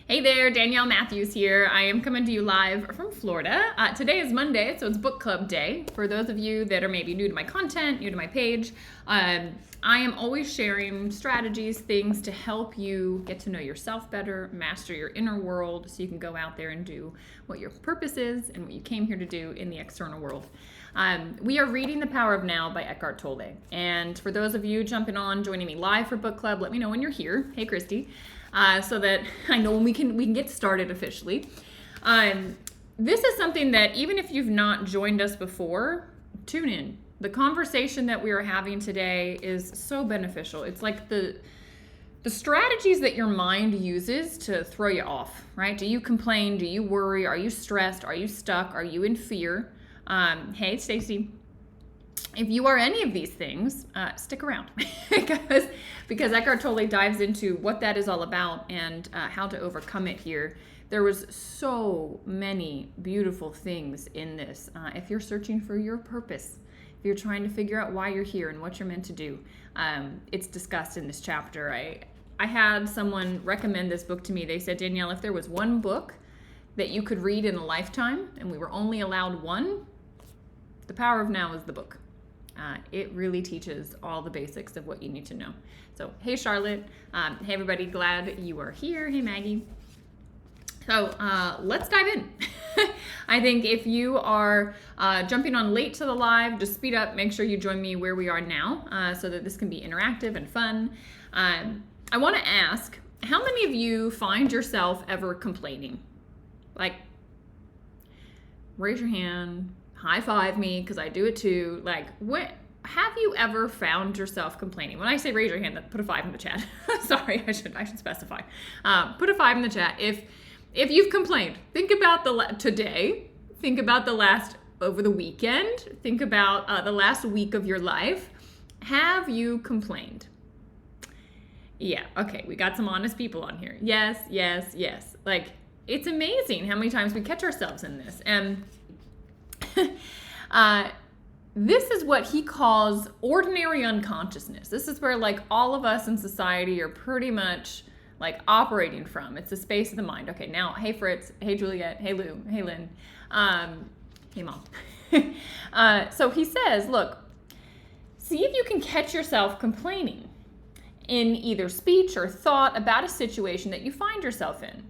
Hey there, Danielle Matthews here. I am coming to you live from Florida. Today is Monday, so it's book club day. For those of you that are maybe new to my content, new to my page, I am always sharing strategies, things to help you get to know yourself better, master your inner world, so you can go out there and do what your purpose is and what you came here to do in the external world. We are reading The Power of Now by Eckhart Tolle. And for those of you jumping on, joining me live for book club, let me know when you're here. Hey, Christy. So that I know when we can get started officially. This is something that even if you've not joined us before, tune in. The conversation that we are having today is so beneficial. It's like the strategies that your mind uses to throw you off, right? Do you complain? Do you worry? Are you stressed? Are you stuck? Are you in fear? Hey, Stacy. If you are any of these things, stick around because Eckhart Tolle dives into what that is all about and how to overcome it here. There was so many beautiful things in this. If you're searching for your purpose, if you're trying to figure out why you're here and what you're meant to do, it's discussed in this chapter. I had someone recommend this book to me. They said, Danielle, if there was one book that you could read in a lifetime and we were only allowed one, The Power of Now is the book. It really teaches all the basics of what you need to know. So, hey, Charlotte. Hey, everybody. Glad you are here. Hey, Maggie. So, let's dive in. I think if you are jumping on late to the live, just speed up. Make sure you join me where we are now so that this can be interactive and fun. I want to ask, how many of you find yourself ever complaining? Like, raise your hand. High five me, because I do it too. Like, what have you ever found yourself complaining? When I say raise your hand, put a 5 in the chat. Sorry, I should specify. Put a 5 in the chat if you've complained. Think about today. Think about over the weekend. Think about the last week of your life. Have you complained? Yeah. Okay. We got some honest people on here. Yes. Yes. Yes. Like, it's amazing how many times we catch ourselves in this. And this is what he calls ordinary unconsciousness. This is where like all of us in society are pretty much like operating from. It's the space of the mind. Okay, now, hey Fritz, hey Juliet, hey Lou, hey Lynn, hey Mom. So he says, look, see if you can catch yourself complaining in either speech or thought about a situation that you find yourself in.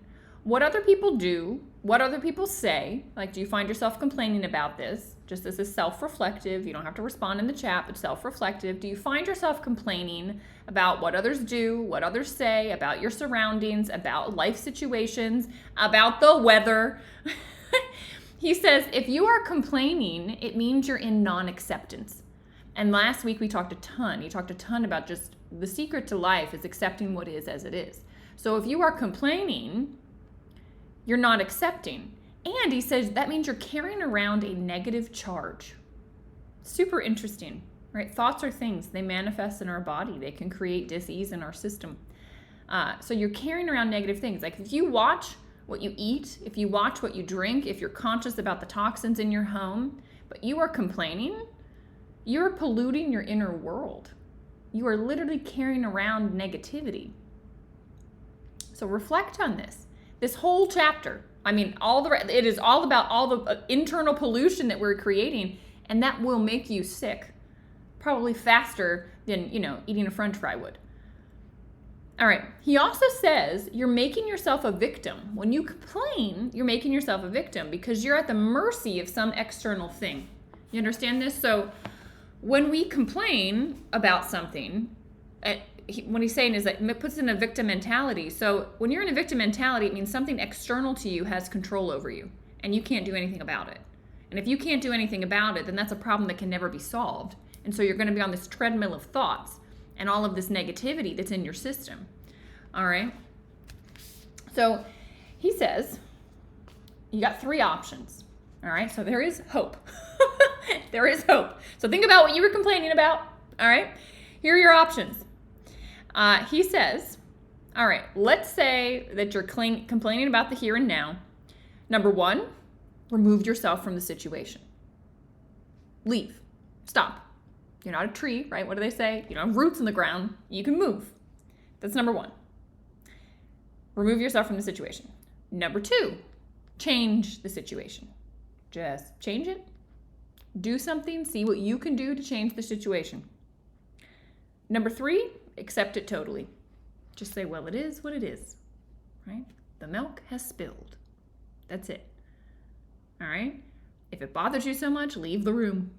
What other people do, what other people say, like do you find yourself complaining about this? Just this is self-reflective. You don't have to respond in the chat, but self-reflective. Do you find yourself complaining about what others do, what others say, about your surroundings, about life situations, about the weather? He says, if you are complaining, it means you're in non-acceptance. And last week he talked a ton about just the secret to life is accepting what is as it is. So if you are complaining, you're not accepting. And he says that means you're carrying around a negative charge. Super interesting, right? Thoughts are things. They manifest in our body. They can create dis-ease in our system. So you're carrying around negative things. Like if you watch what you eat, if you watch what you drink, if you're conscious about the toxins in your home, but you are complaining, you're polluting your inner world. You are literally carrying around negativity. So reflect on this. This whole chapter, I mean, it is all about all the internal pollution that we're creating, and that will make you sick, probably faster than, eating a French fry would. All right. He also says you're making yourself a victim. When you complain, you're making yourself a victim because you're at the mercy of some external thing. You understand this? So when we complain about something, what he's saying is that it puts in a victim mentality. So when you're in a victim mentality, it means something external to you has control over you and you can't do anything about it. And if you can't do anything about it, then that's a problem that can never be solved. And so you're going to be on this treadmill of thoughts and all of this negativity that's in your system. All right. So he says, you got 3 options. All right. So there is hope. There is hope. So think about what you were complaining about. All right. Here are your options. He says, all right, let's say that you're complaining about the here and now. Number 1, remove yourself from the situation. Leave. Stop. You're not a tree, right? What do they say? You don't have roots in the ground. You can move. That's number 1. remove yourself from the situation. Number 2, change the situation. Just change it. Do something. See what you can do to change the situation. Number 3, accept it totally. Just say, well, it is what it is, right? The milk has spilled. That's it. All right? If it bothers you so much, leave the room.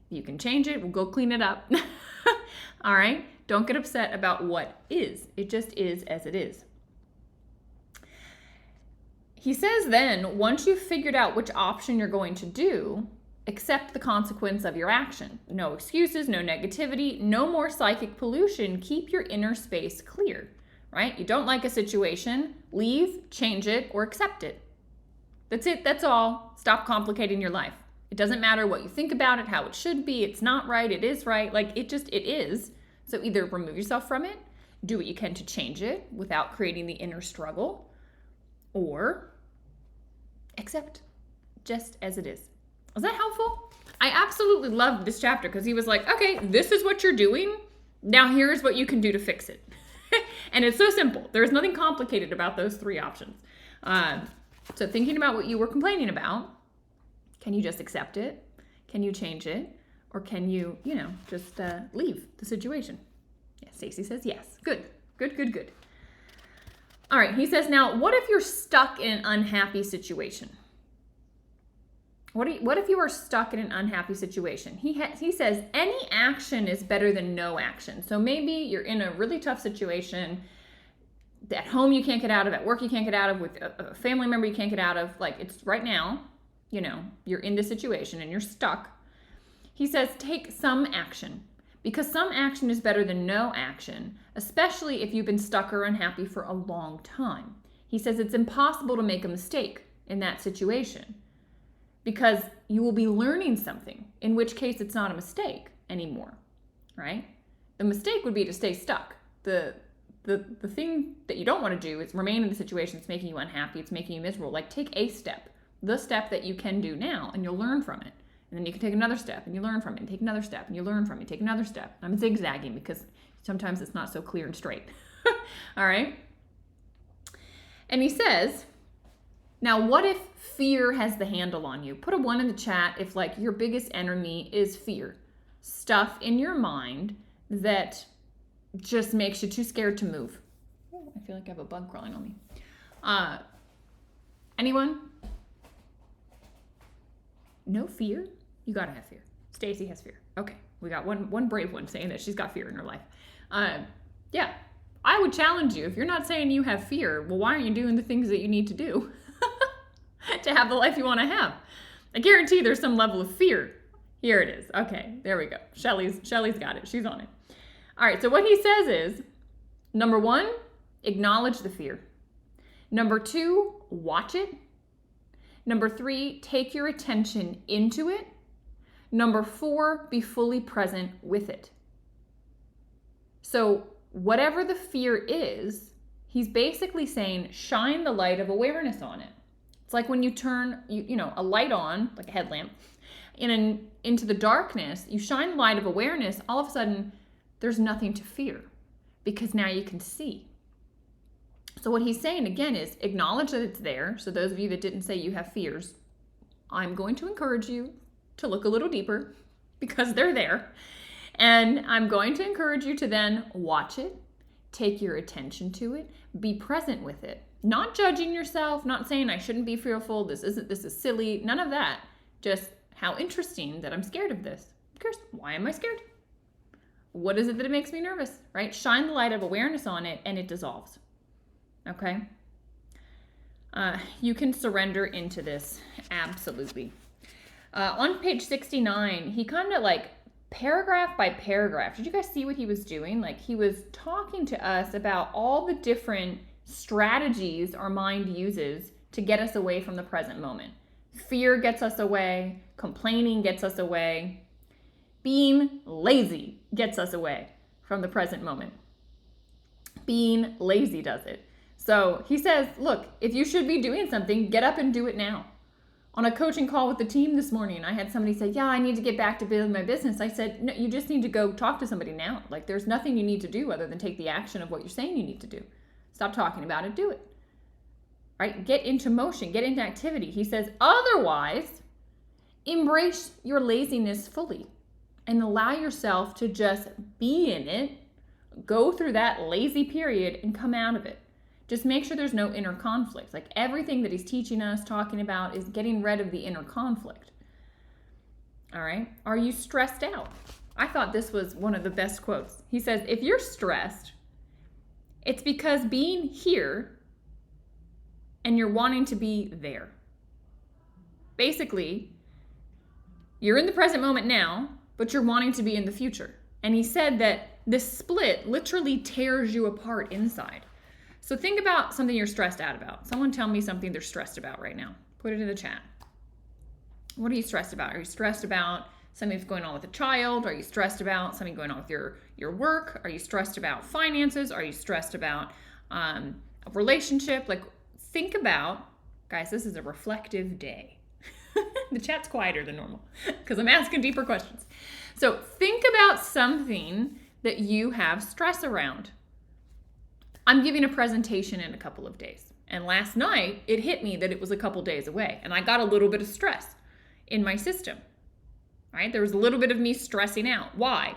You can change it. We'll go clean it up. All right? Don't get upset about what is. It just is as it is. He says then, once you've figured out which option you're going to do, accept the consequence of your action. No excuses, no negativity, no more psychic pollution. Keep your inner space clear, right? You don't like a situation, leave, change it, or accept it. That's it. That's all. Stop complicating your life. It doesn't matter what you think about it, how it should be. It's not right. It is right. Like it is. So either remove yourself from it, do what you can to change it without creating the inner struggle, or accept just as it is. Was that helpful? I absolutely loved this chapter because he was like, okay, this is what you're doing. Now here's what you can do to fix it. And it's so simple. There's nothing complicated about those 3 options. So thinking about what you were complaining about, can you just accept it? Can you change it? Or can you, just leave the situation? Yeah, Stacy says yes. Good. All right, he says, now, what if you're stuck in an unhappy situation? What if you are stuck in an unhappy situation? He says, any action is better than no action. So maybe you're in a really tough situation. At home you can't get out of, at work you can't get out of, with a family member you can't get out of. Like it's right now, you're in this situation and you're stuck. He says, take some action, because some action is better than no action, especially if you've been stuck or unhappy for a long time. He says it's impossible to make a mistake in that situation because you will be learning something, in which case it's not a mistake anymore, right? The mistake would be to stay stuck. The thing that you don't want to do is remain in the situation that's making you unhappy, it's making you miserable. Like take a step, the step that you can do now, and you'll learn from it. And then you can take another step and you learn from it, and take another step and you learn from it, take another step. I'm zigzagging because sometimes it's not so clear and straight. All right? And he says, now what if fear has the handle on you? Put a 1 in the chat if like your biggest enemy is fear. Stuff in your mind that just makes you too scared to move. Oh, I feel like I have a bug crawling on me. Anyone? No fear? You gotta have fear. Stacy has fear. Okay, we got one brave one saying that she's got fear in her life. Yeah, I would challenge you. If you're not saying you have fear, well, why aren't you doing the things that you need to do to have the life you want to have? I guarantee there's some level of fear. Here it is. Okay, there we go. Shelly's got it. She's on it. All right, so what he says is, number 1, acknowledge the fear. Number 2, watch it. Number 3, take your attention into it. Number 4, be fully present with it. So whatever the fear is, he's basically saying, shine the light of awareness on it. It's like when you turn, a light on, like a headlamp, into the darkness, you shine the light of awareness, all of a sudden, there's nothing to fear because now you can see. So what he's saying again is acknowledge that it's there. So those of you that didn't say you have fears, I'm going to encourage you to look a little deeper because they're there. And I'm going to encourage you to then watch it, take your attention to it, be present with it. Not judging yourself, not saying I shouldn't be fearful, this is silly, none of that. Just how interesting that I'm scared of this. Of course, why am I scared? What is it that it makes me nervous, right? Shine the light of awareness on it and it dissolves, okay? You can surrender into this, absolutely. On page 69, he kind of like paragraph by paragraph. Did you guys see what he was doing? Like he was talking to us about all the different strategies our mind uses to get us away from the present moment. Fear gets us away, complaining gets us away, being lazy gets us away from the present moment. Being lazy does it. So he says, look, if you should be doing something, get up and do it now. On a coaching call with the team this morning, I had somebody say, yeah, I need to get back to building my business. I said, no, you just need to go talk to somebody now. Like there's nothing you need to do other than take the action of what you're saying you need to do. Stop talking about it, do it. right? Get into motion, get into activity. He says, otherwise, embrace your laziness fully and allow yourself to just be in it, go through that lazy period and come out of it. Just make sure there's no inner conflict. Like everything that he's teaching us, talking about, is getting rid of the inner conflict. All right? Are you stressed out? I thought this was one of the best quotes. He says, if you're stressed, it's because being here and you're wanting to be there. Basically, you're in the present moment now, but you're wanting to be in the future. And he said that this split literally tears you apart inside. So think about something you're stressed out about. Someone tell me something they're stressed about right now. Put it in the chat. What are you stressed about? Are you stressed about something that's going on with a child? Are you stressed about something going on with your work? Are you stressed about finances? Are you stressed about a relationship? Like, think about, guys, this is a reflective day. The chat's quieter than normal because I'm asking deeper questions. So think about something that you have stress around. I'm giving a presentation in a couple of days. And last night, it hit me that it was a couple days away. And I got a little bit of stress in my system, right? There was a little bit of me stressing out. Why?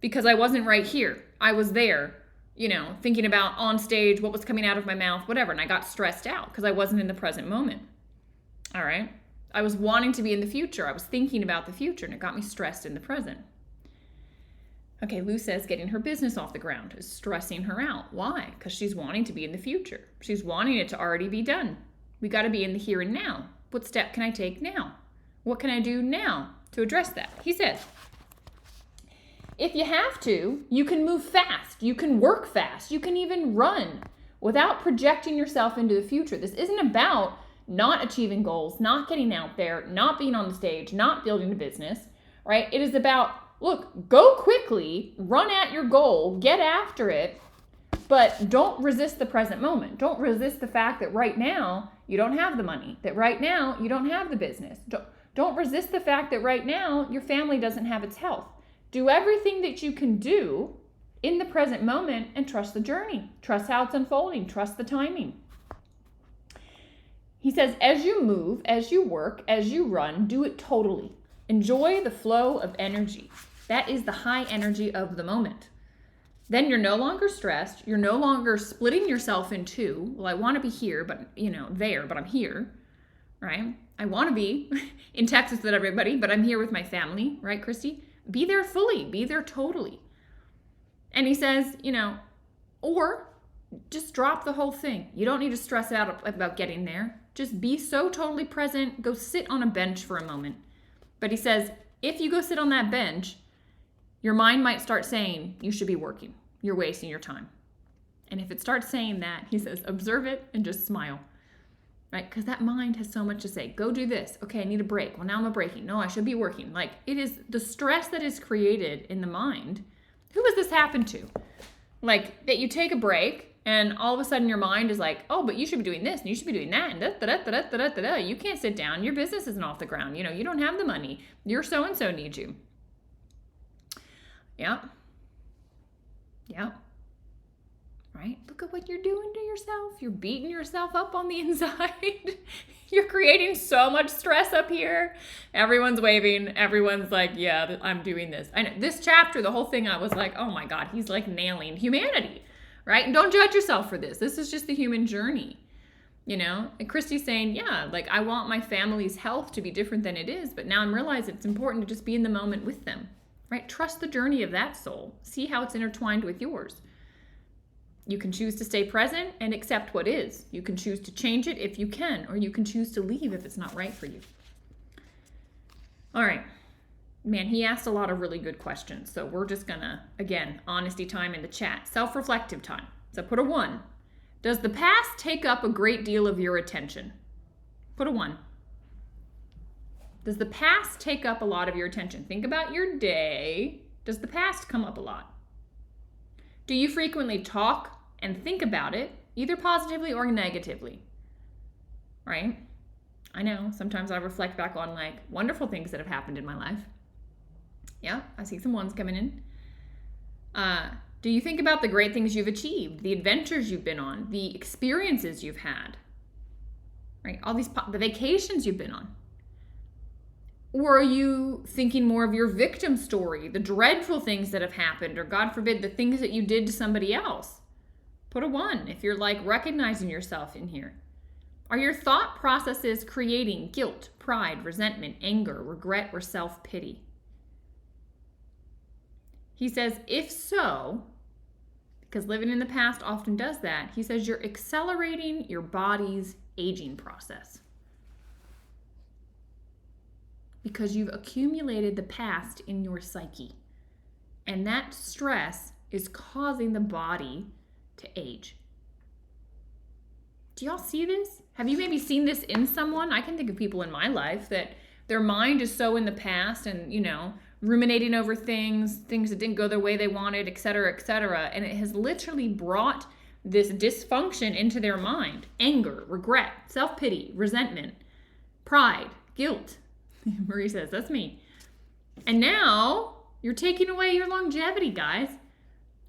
Because I wasn't right here. I was there, thinking about on stage, what was coming out of my mouth, whatever. And I got stressed out because I wasn't in the present moment. All right? I was wanting to be in the future. I was thinking about the future, and it got me stressed in the present. Okay, Lou says getting her business off the ground is stressing her out. Why? Because she's wanting to be in the future. She's wanting it to already be done. We got to be in the here and now. What step can I take now? What can I do now to address that? He says, if you have to, you can move fast. You can work fast. You can even run without projecting yourself into the future. This isn't about not achieving goals, not getting out there, not being on the stage, not building a business, right? It is about, look, go quickly, run at your goal, get after it, but don't resist the present moment. Don't resist the fact that right now you don't have the money, that right now you don't have the business. Don't resist the fact that right now your family doesn't have its health. Do everything that you can do in the present moment and trust the journey. Trust how it's unfolding. Trust the timing. He says, as you move, as you work, as you run, do it totally. Enjoy the flow of energy. That is the high energy of the moment. Then you're no longer stressed. You're no longer splitting yourself in two. Well, I want to be here, but there, but I'm here, right? I want to be in Texas with everybody, but I'm here with my family, right, Christy? Be there fully, be there totally. And he says, or just drop the whole thing. You don't need to stress out about getting there. Just be so totally present. Go sit on a bench for a moment. But he says, if you go sit on that bench, your mind might start saying, you should be working. You're wasting your time. And if it starts saying that, he says, observe it and just smile. Right? Because that mind has so much to say. Go do this. Okay, I need a break. Well, now I'm breaking. No, I should be working. Like, it is the stress that is created in the mind. Who has this happened to? Like, that you take a break and all of a sudden your mind is like, oh, but you should be doing this and you should be doing that and da-da-da-da-da-da-da. You can't sit down. Your business isn't off the ground. You don't have the money. Your so-and-so needs you. Yeah. Right? Look at what you're doing to yourself. You're beating yourself up on the inside. You're creating so much stress up here. Everyone's waving. Everyone's like, yeah, I'm doing this. I know this chapter, the whole thing, I was like, oh my God, he's like nailing humanity, right? And don't judge yourself for this. This is just the human journey, And Christy's saying, yeah, like I want my family's health to be different than it is, but now I'm realizing it's important to just be in the moment with them, right? Trust the journey of that soul. See how it's intertwined with yours. You can choose to stay present and accept what is. You can choose to change it if you can, or you can choose to leave if it's not right for you. All right. Man, he asked a lot of really good questions. So we're just gonna, again, honesty time in the chat. Self-reflective time. So put a 1. Does the past take up a great deal of your attention? Put a 1. Does the past take up a lot of your attention? Think about your day. Does the past come up a lot? Do you frequently talk and think about it, either positively or negatively? Right? I know, sometimes I reflect back on like wonderful things that have happened in my life. Yeah, I see some ones coming in. Do you think about the great things you've achieved, the adventures you've been on, the experiences you've had? right? All the vacations you've been on. Or are you thinking more of your victim story, the dreadful things that have happened, or God forbid, the things that you did to somebody else? Put a 1 if you're like recognizing yourself in here. Are your thought processes creating guilt, pride, resentment, anger, regret, or self-pity? He says, if so, because living in the past often does that, he says you're accelerating your body's aging process. Because you've accumulated the past in your psyche. And that stress is causing the body to age. Do y'all see this? Have you maybe seen this in someone? I can think of people in my life that their mind is so in the past and, ruminating over things that didn't go the way they wanted, et cetera, and it has literally brought this dysfunction into their mind. Anger, regret, self-pity, resentment, pride, guilt. Marie says, that's me. And now you're taking away your longevity, guys.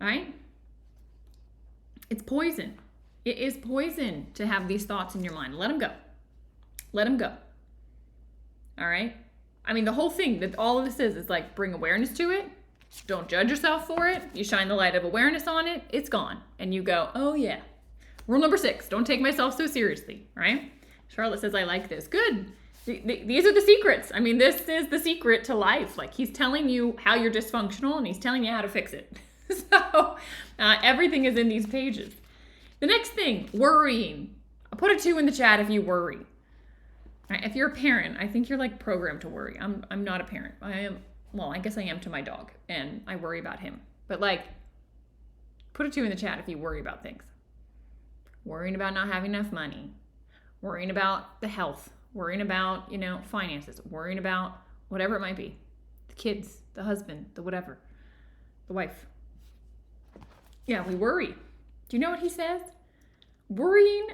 All right? It's poison. It is poison to have these thoughts in your mind. Let them go. Let them go. All right? I mean, the whole thing that all of this is like bring awareness to it. Don't judge yourself for it. You shine the light of awareness on it. It's gone. And you go, oh yeah. Rule number 6, don't take myself so seriously, right? Charlotte says, I like this. Good. These are the secrets. I mean, this is the secret to life. Like he's telling you how you're dysfunctional and he's telling you how to fix it. So everything is in these pages. The next thing, worrying. I'll put a 2 in the chat if you worry. Right, if you're a parent, I think you're like programmed to worry. I'm not a parent. I guess I am to my dog and I worry about him. But like, put a 2 in the chat if you worry about things. Worrying about not having enough money. Worrying about the health. Worrying about, finances. Worrying about whatever it might be. The kids, the husband, the whatever. The wife. Yeah, we worry. Do you know what he says? Worrying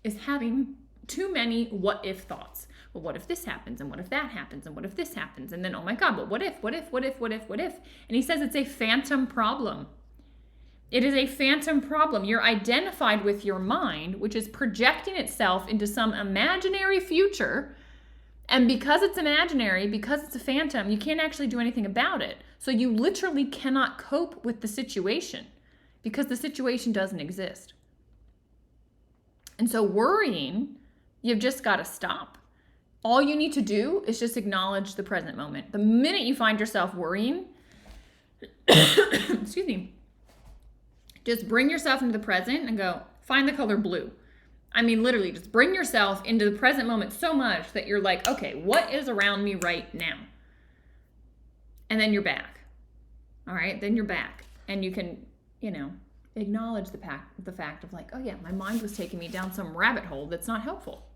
is having too many what if thoughts. Well, what if this happens? And what if that happens? And what if this happens? And then, oh my God, but what if? And he says it's a phantom problem. It is a phantom problem. You're identified with your mind, which is projecting itself into some imaginary future. And because it's imaginary, because it's a phantom, you can't actually do anything about it. So you literally cannot cope with the situation because the situation doesn't exist. And so worrying, you've just got to stop. All you need to do is just acknowledge the present moment. The minute you find yourself worrying, excuse me, just bring yourself into the present and go, find the color blue. I mean, literally, just bring yourself into the present moment so much that you're like, okay, what is around me right now? And then you're back. All right, then you're back. And you can, acknowledge the fact of like, oh yeah, my mind was taking me down some rabbit hole that's not helpful.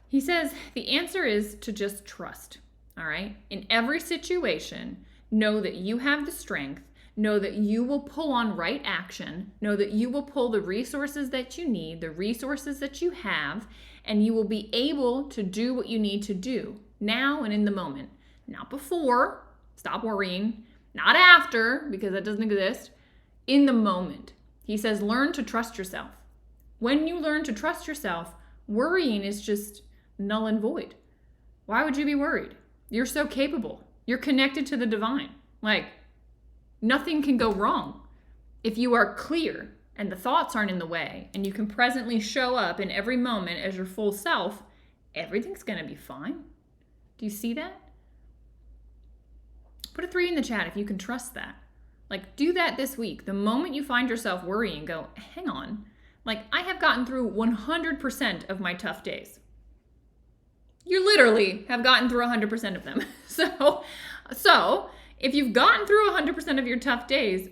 He says the answer is to just trust, all right? In every situation, know that you have the strength, know that you will pull on right action, know that you will pull the resources that you need, the resources that you have, and you will be able to do what you need to do now and in the moment. Not before, stop worrying, not after, because that doesn't exist, in the moment. He says, learn to trust yourself. When you learn to trust yourself, worrying is just null and void. Why would you be worried? You're so capable. You're connected to the divine. Like, nothing can go wrong. If you are clear and the thoughts aren't in the way and you can presently show up in every moment as your full self, everything's going to be fine. Do you see that? Put a 3 in the chat if you can trust that. Like, do that this week. The moment you find yourself worrying, go, hang on. Like, I have gotten through 100% of my tough days. You literally have gotten through 100% of them. So if you've gotten through 100% of your tough days,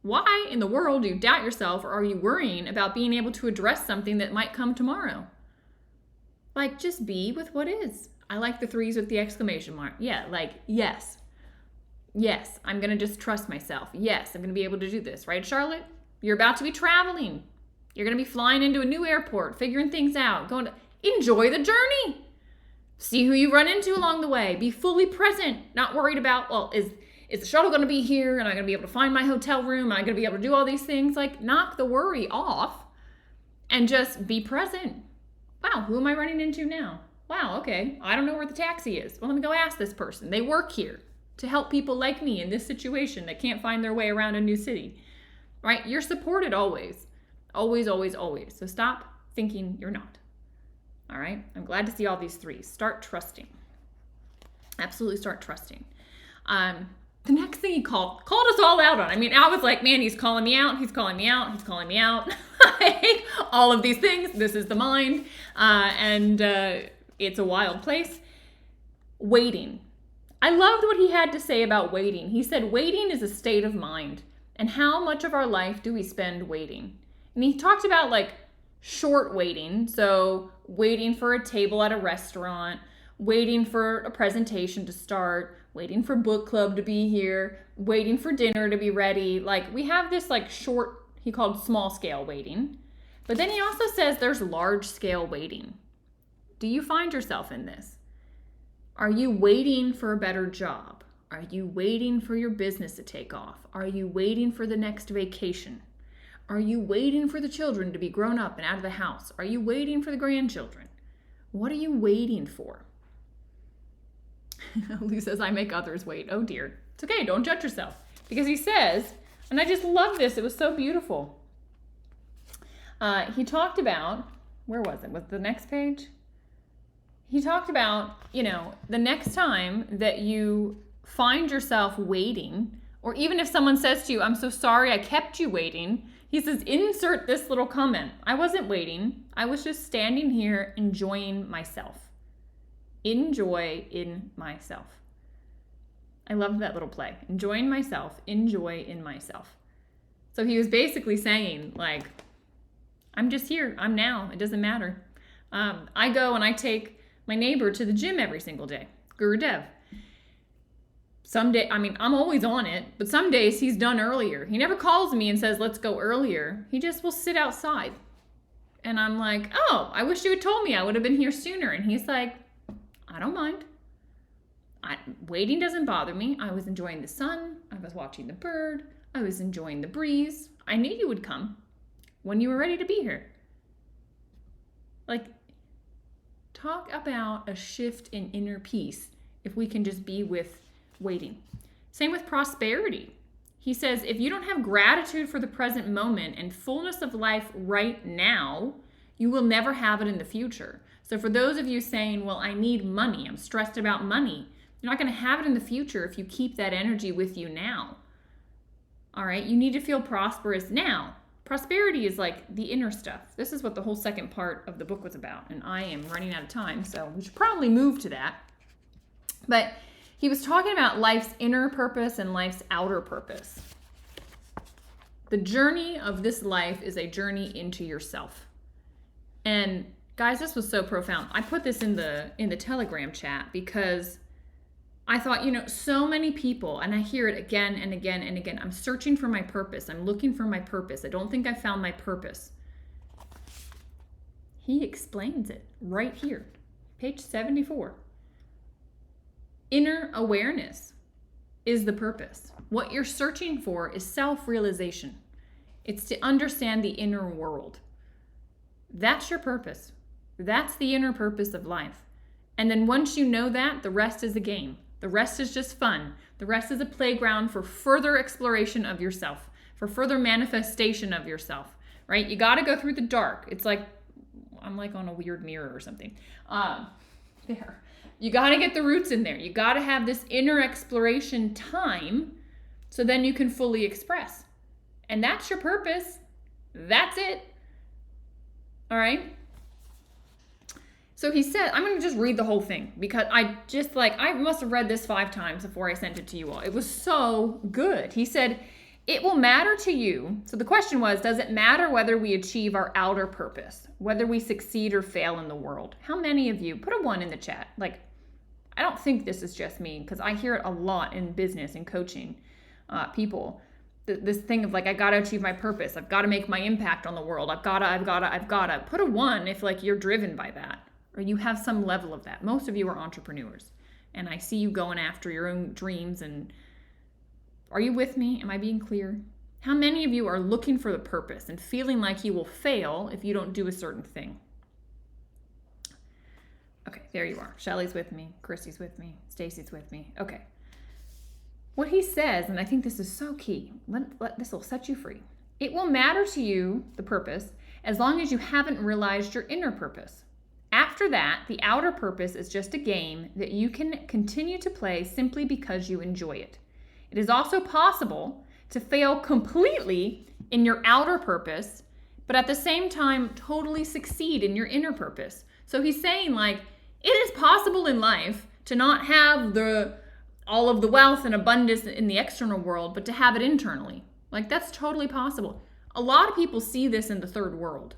why in the world do you doubt yourself, or are you worrying about being able to address something that might come tomorrow? Like, just be with what is. I like the 3s with the exclamation mark. Yeah, like, yes. Yes, I'm going to just trust myself. Yes, I'm going to be able to do this. Right, Charlotte? You're about to be traveling. You're going to be flying into a new airport, figuring things out, enjoy the journey. See who you run into along the way. Be fully present, not worried about, well, is the shuttle going to be here? Am I going to be able to find my hotel room? Am I going to be able to do all these things? Like, knock the worry off and just be present. Wow, who am I running into now? Wow, okay, I don't know where the taxi is. Well, let me go ask this person. They work here to help people like me in this situation that can't find their way around a new city, right? You're supported always, always, always, always. So stop thinking you're not. All right, I'm glad to see all these threes. Start trusting. Absolutely start trusting. The next thing he called us all out on. I mean, I was like, man, he's calling me out. He's calling me out. He's calling me out. I hate all of these things. This is the mind. And it's a wild place. Waiting. I loved what he had to say about waiting. He said, waiting is a state of mind. And how much of our life do we spend waiting? And he talked about like short waiting. So waiting for a table at a restaurant, waiting for a presentation to start, waiting for book club to be here, waiting for dinner to be ready. Like we have this like short, he called small scale waiting. But then he also says there's large scale waiting. Do you find yourself in this? Are you waiting for a better job? Are you waiting for your business to take off? Are you waiting for the next vacation? Are you waiting for the children to be grown up and out of the house? Are you waiting for the grandchildren? What are you waiting for? Lou says, I make others wait. Oh dear. It's okay. Don't judge yourself. Because he says, and I just love this. It was so beautiful. He talked about, where was it? Was it the next page? He talked about, the next time that you find yourself waiting, or even if someone says to you, I'm so sorry I kept you waiting, he says, insert this little comment. I wasn't waiting. I was just standing here enjoying myself. Enjoy in myself. I love that little play. Enjoying myself, enjoy in myself. So he was basically saying, like, I'm just here. I'm now. It doesn't matter. I go and I take my neighbor to the gym every single day, Guru Dev. Some day, I'm always on it, but some days he's done earlier. He never calls me and says, let's go earlier. He just will sit outside. And I'm like, oh, I wish you had told me. I would have been here sooner. And he's like, I don't mind. Waiting doesn't bother me. I was enjoying the sun. I was watching the bird. I was enjoying the breeze. I knew you would come when you were ready to be here. Like, talk about a shift in inner peace if we can just be with waiting. Same with prosperity. He says, if you don't have gratitude for the present moment and fullness of life right now, you will never have it in the future. So for those of you saying, well, I need money, I'm stressed about money, you're not going to have it in the future if you keep that energy with you now. All right, you need to feel prosperous now. Prosperity is like the inner stuff. This is what the whole second part of the book was about, and I am running out of time, so we should probably move to that. But he was talking about life's inner purpose and life's outer purpose. The journey of this life is a journey into yourself. And guys, this was so profound. I put this in the Telegram chat because I thought, so many people, and I hear it again and again and again, I'm searching for my purpose. I'm looking for my purpose. I don't think I found my purpose. He explains it right here, page 74. Inner awareness is the purpose. What you're searching for is self-realization. It's to understand the inner world. That's your purpose. That's the inner purpose of life. And then once you know that, the rest is a game. The rest is just fun. The rest is a playground for further exploration of yourself, for further manifestation of yourself, right? You got to go through the dark. It's like, I'm like on a weird mirror or something. There. You got to get the roots in there. You got to have this inner exploration time so then you can fully express. And that's your purpose. That's it. All right? So he said, I'm going to just read the whole thing because I must have read this 5 times before I sent it to you all. It was so good. He said, it will matter to you. So the question was, does it matter whether we achieve our outer purpose, whether we succeed or fail in the world? How many of you, put a 1 in the chat. Like, I don't think this is just me because I hear it a lot in business and coaching people. This thing of like, I got to achieve my purpose. I've got to make my impact on the world. I've got to. Put a 1 if like you're driven by that or you have some level of that. Most of you are entrepreneurs and I see you going after your own dreams. And are you with me? Am I being clear? How many of you are looking for the purpose and feeling like you will fail if you don't do a certain thing? Okay, there you are. Shelly's with me. Chrissy's with me. Stacy's with me. Okay. What he says, and I think this is so key, this will set you free. It will matter to you, the purpose, as long as you haven't realized your inner purpose. After that, the outer purpose is just a game that you can continue to play simply because you enjoy it. It is also possible to fail completely in your outer purpose, but at the same time totally succeed in your inner purpose. So he's saying, like, it is possible in life to not have all of the wealth and abundance in the external world, but to have it internally. Like, that's totally possible. A lot of people see this in the third world.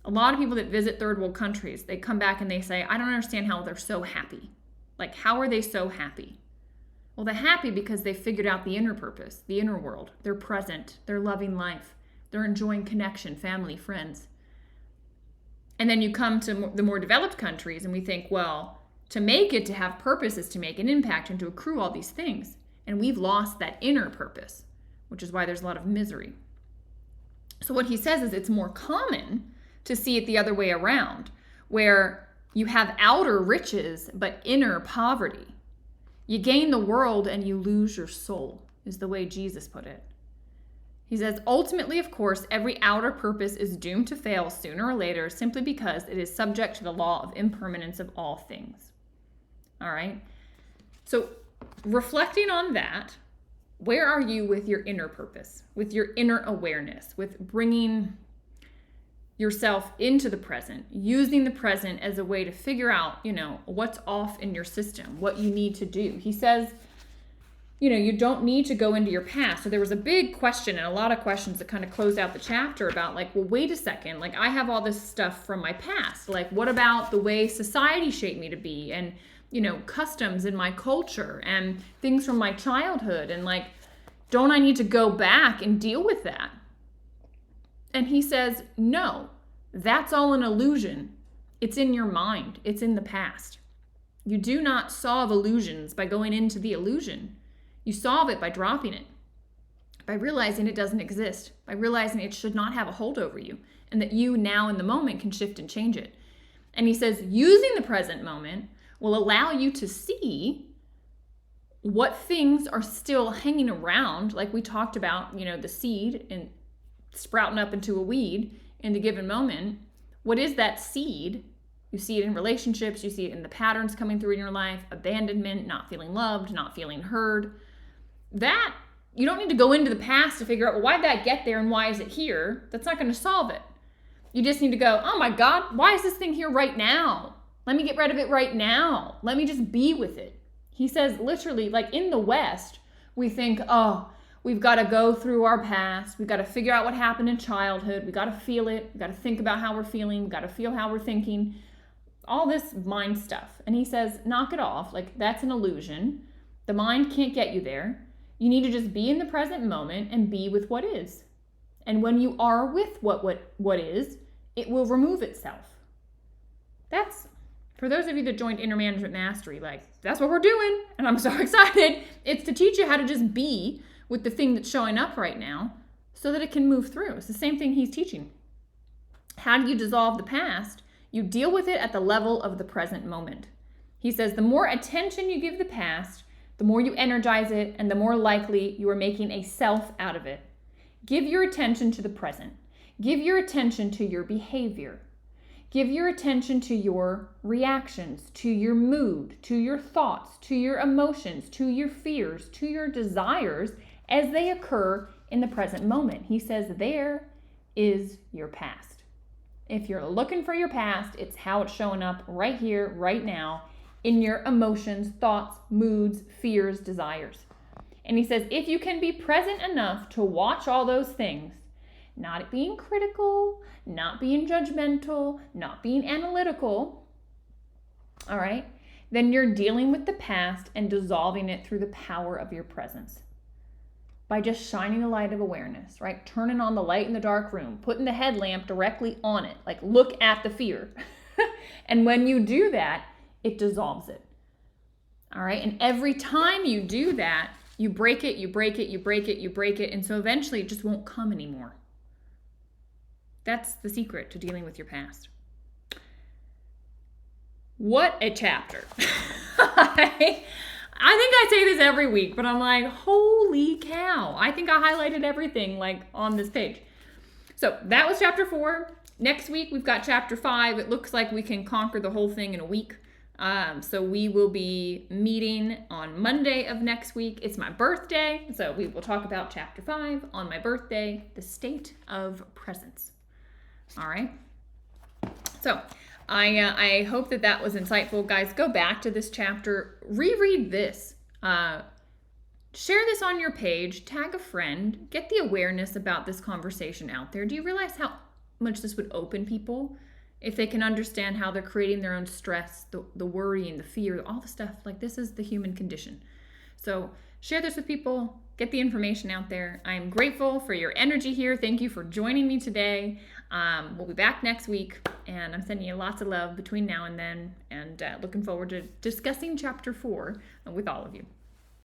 A lot of people that visit third world countries, they come back and they say, I don't understand how they're so happy. Like, how are they so happy? Well, they're happy because they figured out the inner purpose, the inner world. They're present. They're loving life. They're enjoying connection, family, friends. And then you come to the more developed countries and we think, well, to make it, to have purpose is to make an impact and to accrue all these things. And we've lost that inner purpose, which is why there's a lot of misery. So what he says is it's more common to see it the other way around, where you have outer riches but inner poverty. You gain the world and you lose your soul, is the way Jesus put it. He says, ultimately, of course, every outer purpose is doomed to fail sooner or later simply because it is subject to the law of impermanence of all things. All right? So reflecting on that, where are you with your inner purpose, with your inner awareness, with bringing yourself into the present, using the present as a way to figure out, what's off in your system, what you need to do? He says, you don't need to go into your past. So there was a big question and a lot of questions that kind of closed out the chapter about, like, well, wait a second. Like, I have all this stuff from my past. Like, what about the way society shaped me to be? And, customs in my culture and things from my childhood. And, like, don't I need to go back and deal with that? And he says, no, that's all an illusion. It's in your mind. It's in the past. You do not solve illusions by going into the illusion. You solve it by dropping it, by realizing it doesn't exist, by realizing it should not have a hold over you, and that you now in the moment can shift and change it. And he says, using the present moment will allow you to see what things are still hanging around, like we talked about, the seed and sprouting up into a weed in the given moment. What is that seed? You see it in relationships, you see it in the patterns coming through in your life, abandonment, not feeling loved, not feeling heard. That, you don't need to go into the past to figure out, well, why did that get there and why is it here? That's not going to solve it. You just need to go, oh my God, why is this thing here right now? Let me get rid of it right now. Let me just be with it. He says, literally, like in the West, we think, oh, we've got to go through our past. We've got to figure out what happened in childhood. We've got to feel it. We've got to think about how we're feeling. We've got to feel how we're thinking. All this mind stuff. And he says, knock it off. Like, that's an illusion. The mind can't get you there. You need to just be in the present moment and be with what is. And when you are with what is, it will remove itself. That's, for those of you that joined Inner Management Mastery, like, that's what we're doing. And I'm so excited. It's to teach you how to just be with the thing that's showing up right now so that it can move through. It's the same thing he's teaching. How do you dissolve the past? You deal with it at the level of the present moment. He says the more attention you give the past, the more you energize it, and the more likely you are making a self out of it. Give your attention to the present. Give your attention to your behavior. Give your attention to your reactions, to your mood, to your thoughts, to your emotions, to your fears, to your desires as they occur in the present moment. He says there is your past. If you're looking for your past, it's how it's showing up right here, right now, in your emotions, thoughts, moods, fears, desires. And he says, if you can be present enough to watch all those things, not being critical, not being judgmental, not being analytical, all right, then you're dealing with the past and dissolving it through the power of your presence. By just shining the light of awareness, right? Turning on the light in the dark room, putting the headlamp directly on it, like look at the fear. And when you do that, it dissolves it. All right. And every time you do that, You break it, you break it, you break it, you break it, and so eventually it just won't come anymore. That's the secret to dealing with your past. What a chapter. I think I say this every week, but I'm like, holy cow. I think I highlighted everything like on this page. So that was chapter 4. Next week, we've got chapter 5. It looks like we can conquer the whole thing in a week. So we will be meeting on Monday of next week. It's my birthday, so we will talk about chapter 5 on my birthday, the state of presence. All right. So I hope that was insightful. Guys, go back to this chapter, reread this, share this on your page, tag a friend, get the awareness about this conversation out there. Do you realize how much this would open people if they can understand how they're creating their own stress, the worry and the fear, all the stuff? Like, this is the human condition. So share this with people, get the information out there. I'm grateful for your energy here. Thank you for joining me today. We'll be back next week, and I'm sending you lots of love between now and then, and looking forward to discussing chapter 4 with all of you.